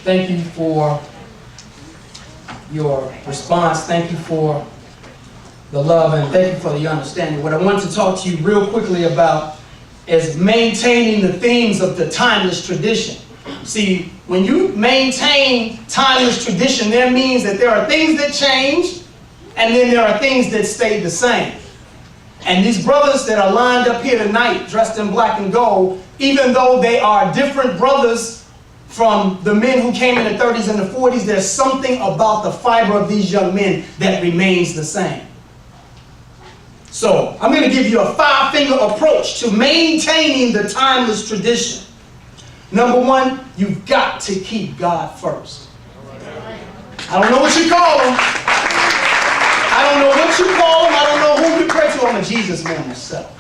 Thank you for your response. Thank you for the love, and thank you for the understanding. What I want to talk to you real quickly about is maintaining the themes of the timeless tradition. See, when you maintain timeless tradition, that means that there are things that change, and then there are things that stay the same. And these brothers that are lined up here tonight, dressed in black and gold, even though they are different brothers from the men who came in the 30s and the 40s, there's something about the fiber of these young men that remains the same. So, I'm going to give you a 5-finger approach to maintaining the timeless tradition. Number one, you've got to keep God first. I don't know what you call him. I don't know what you call him. I don't know who you pray to. I'm a Jesus man myself.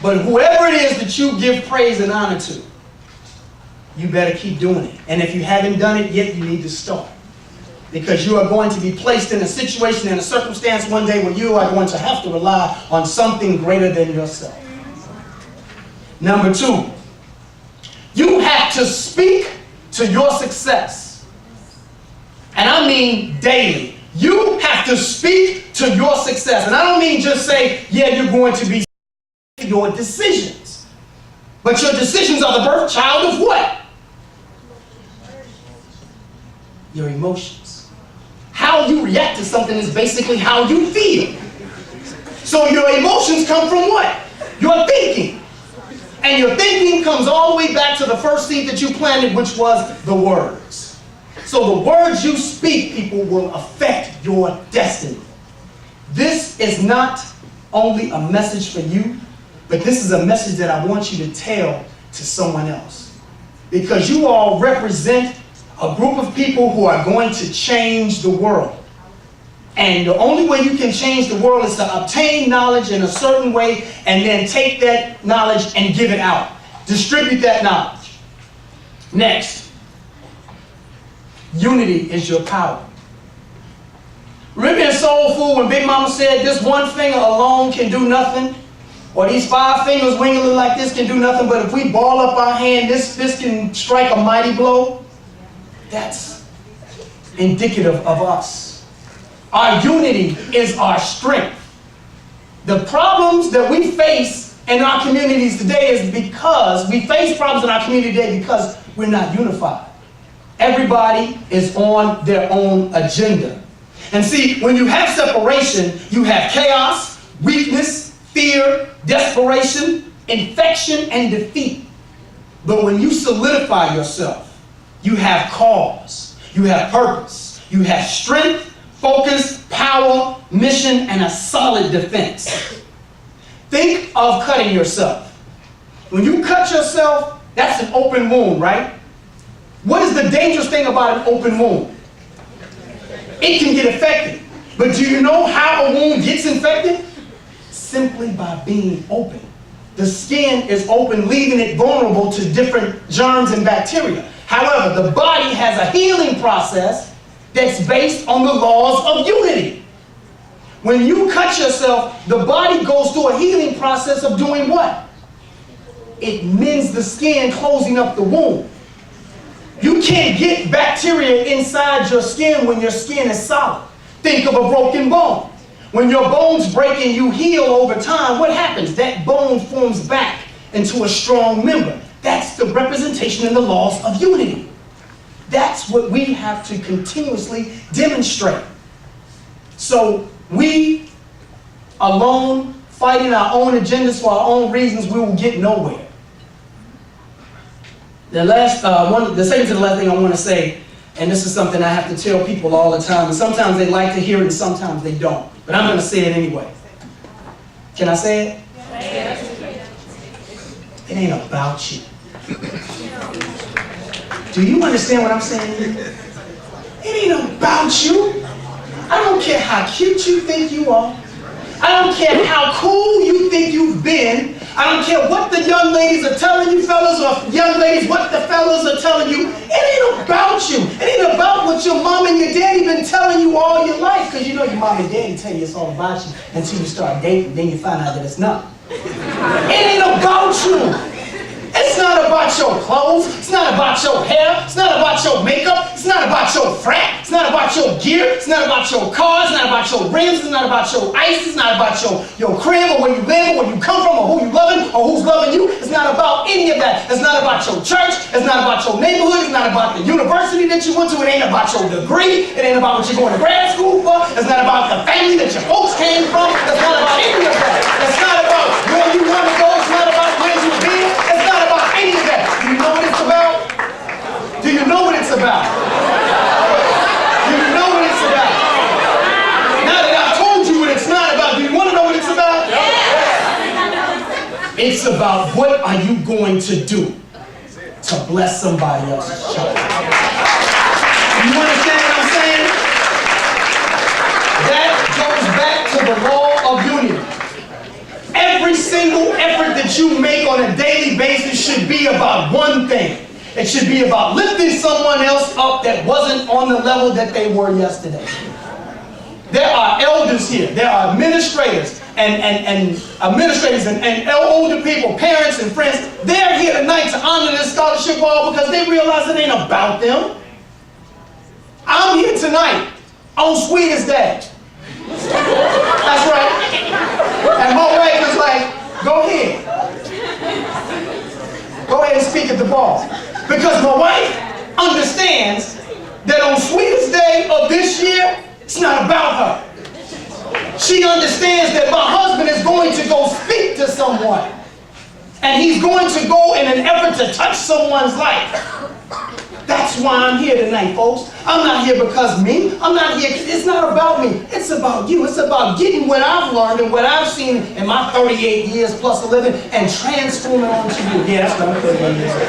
But whoever it is that you give praise and honor to, you better keep doing it. And if you haven't done it yet, you need to start. Because you are going to be placed in a situation and a circumstance one day where you are going to have to rely on something greater than yourself. Number two, you have to speak to your success. And I mean daily. You have to speak to your success. And I don't mean just say, yeah, you're going to be your decisions. But your decisions are the birth child of what? Your emotions. How you react to something is basically how you feel. So your emotions come from what? Your thinking. And your thinking comes all the way back to the first seed that you planted, which was the words. So the words you speak, people, will affect your destiny. This is not only a message for you, but this is a message that I want you to tell to someone else. Because you all represent a group of people who are going to change the world. And the only way you can change the world is to obtain knowledge in a certain way and then take that knowledge and give it out. Distribute that knowledge. Next, unity is your power. Remember in Soul Food when Big Mama said this one finger alone can do nothing? Or these 5 fingers wiggling like this can do nothing, but if we ball up our hand, this can strike a mighty blow? That's indicative of us. Our unity is our strength. The problems that we face in our communities today is because we face problems in our community today because we're not unified. Everybody is on their own agenda. And see, when you have separation, you have chaos, weakness, fear, desperation, infection, and defeat. But when you solidify yourself, you have cause, you have purpose, you have strength, focus, power, mission, and a solid defense. Think of cutting yourself. When you cut yourself, that's an open wound, right? What is the dangerous thing about an open wound? It can get infected. But do you know how a wound gets infected? Simply by being open. The skin is open, leaving it vulnerable to different germs and bacteria. However, the body has a healing process that's based on the laws of unity. When you cut yourself, the body goes through a healing process of doing what? It mends the skin, closing up the wound. You can't get bacteria inside your skin when your skin is solid. Think of a broken bone. When your bones break and you heal over time, what happens? That bone forms back into a strong member. That's the representation in the laws of unity. That's what we have to continuously demonstrate. So we alone, fighting our own agendas for our own reasons, we will get nowhere. The second to the last thing I want to say, and this is something I have to tell people all the time, and sometimes they like to hear it and sometimes they don't. But I'm going to say it anyway. Can I say it? It ain't about you. Do you understand what I'm saying? It ain't about you. I don't care how cute you think you are. I don't care how cool you think you've been. I don't care what the young ladies are telling you, fellas, or young ladies, what the fellas are telling you. It ain't about you. It ain't about what your mom and your daddy been telling you all your life. Because you know your mom and daddy tell you it's all about you until you start dating, then you find out that it's not. It ain't about you. It's not about your clothes. It's not about your hair. It's not about your makeup. It's not about your frat. It's not about your gear. It's not about your cars. It's not about your rims. It's not about your ice. It's not about your crib or where you live or where you come from or who you loving or who's loving you. It's not about any of that. It's not about your church. It's not about your neighborhood. It's not about the university that you went to. It ain't about your degree. It ain't about what you're going to grad school for. It's not about the family that your folks came from. It's not about any of that. It's not about where you want to go. It's not about where you've been. It's not about any of that. Do you know what it's about? Do you know what it's about? Do you know what it's about? Now that I've told you what it's not about, do you want to know what it's about? It's about what are you going to do to bless somebody else's child. You understand what I'm saying? That goes back to the law of unity. Every single effort that you make on a daily basis should be about one thing. It should be about lifting someone else up that wasn't on the level that they were yesterday. There are elders here. There are administrators and older people, parents and friends. They're here tonight to honor this scholarship ball because they realize it ain't about them. I'm here tonight on Sweetest Day. That's right. And my wife was like, go ahead. Go ahead and speak at the ball. Because my wife understands that on Sweetest Day of this year, it's not about her. She understands that my husband is going to go speak to someone. And he's going to go in an effort to touch someone's life. That's why I'm here tonight, folks. I'm not here because me. I'm not here because it's not about me. It's about you. It's about getting what I've learned and what I've seen in my 38 years plus of living and transforming it onto you. Yeah, that's what I'm 38 years old.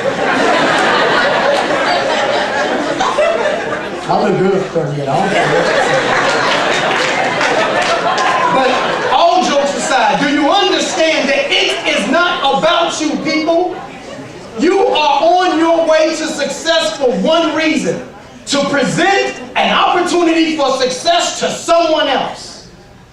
I look good for 38. I don't care. But all jokes aside, do you understand that it is not about you, people? You are on your way to success for one reason: to present an opportunity for success to someone else.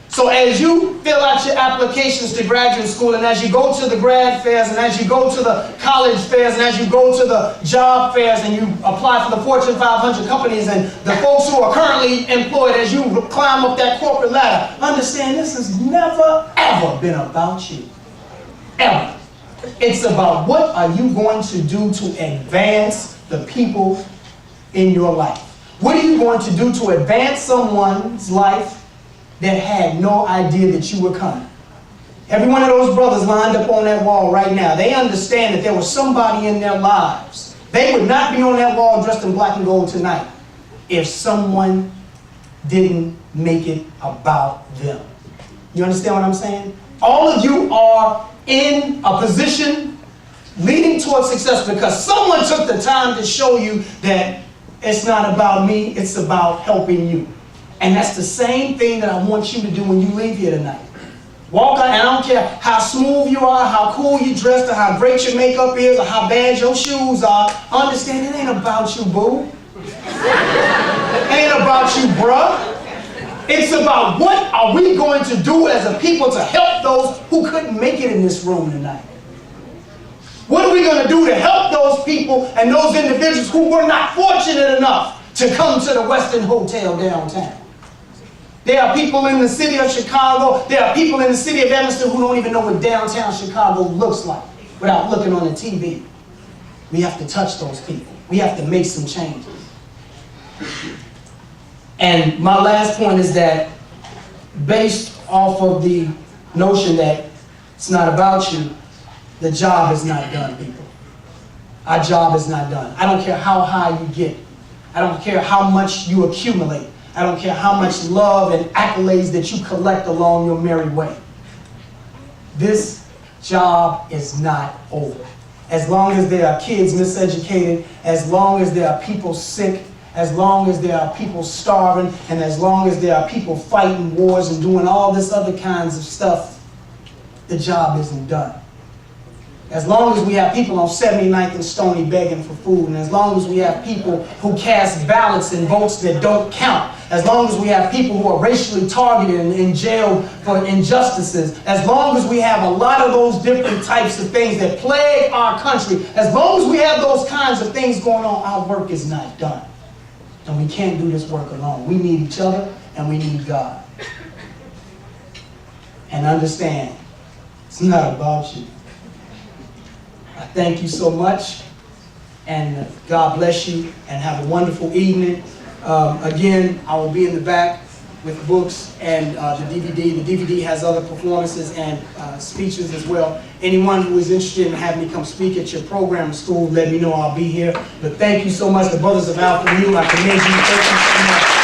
So as you fill out your applications to graduate school, and as you go to the grad fairs, and as you go to the college fairs, and as you go to the job fairs, and you apply for the Fortune 500 companies, and the folks who are currently employed, as you climb up that corporate ladder, understand this has never, ever been about you. Ever. It's about what are you going to do to advance the people in your life. What are you going to do to advance someone's life that had no idea that you were coming? Every one of those brothers lined up on that wall right now, they understand that there was somebody in their lives. They would not be on that wall dressed in black and gold tonight if someone didn't make it about them. You understand what I'm saying? All of you are in a position leading towards success because someone took the time to show you that it's not about me, it's about helping you. And that's the same thing that I want you to do when you leave here tonight. Walk out, and I don't care how smooth you are, how cool you dressed, or how great your makeup is, or how bad your shoes are. Understand it ain't about you, boo. It ain't about you, bruh. It's about what are we going to do as a people to help those who couldn't make it in this room tonight. What are we going to do to help those people and those individuals who were not fortunate enough to come to the Westin Hotel downtown? There are people in the city of Chicago, there are people in the city of Evanston who don't even know what downtown Chicago looks like without looking on the TV. We have to touch those people. We have to make some changes. And my last point is that based off of the notion that it's not about you, the job is not done, people. Our job is not done. I don't care how high you get. I don't care how much you accumulate. I don't care how much love and accolades that you collect along your merry way. This job is not over. As long as there are kids miseducated, as long as there are people sick, as long as there are people starving, and as long as there are people fighting wars and doing all this other kinds of stuff, the job isn't done. As long as we have people on 79th and Stony begging for food, and as long as we have people who cast ballots and votes that don't count, as long as we have people who are racially targeted and in jail for injustices, as long as we have a lot of those different types of things that plague our country, as long as we have those kinds of things going on, our work is not done. And we can't do this work alone. We need each other and we need God. And understand, it's not about you. I thank you so much, and God bless you, and have a wonderful evening. Again, I will be in the back with books and the DVD. The DVD has other performances and speeches as well. Anyone who is interested in having me come speak at your program school, let me know. I'll be here. But thank you so much. The Brothers of Alpha Mu, I commend you. Thank you so much.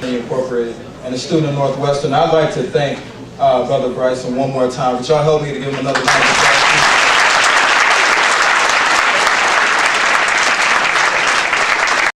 Incorporated and a student of Northwestern. I'd like to thank Brother Bryson one more time. Would y'all help me to give him another round of applause?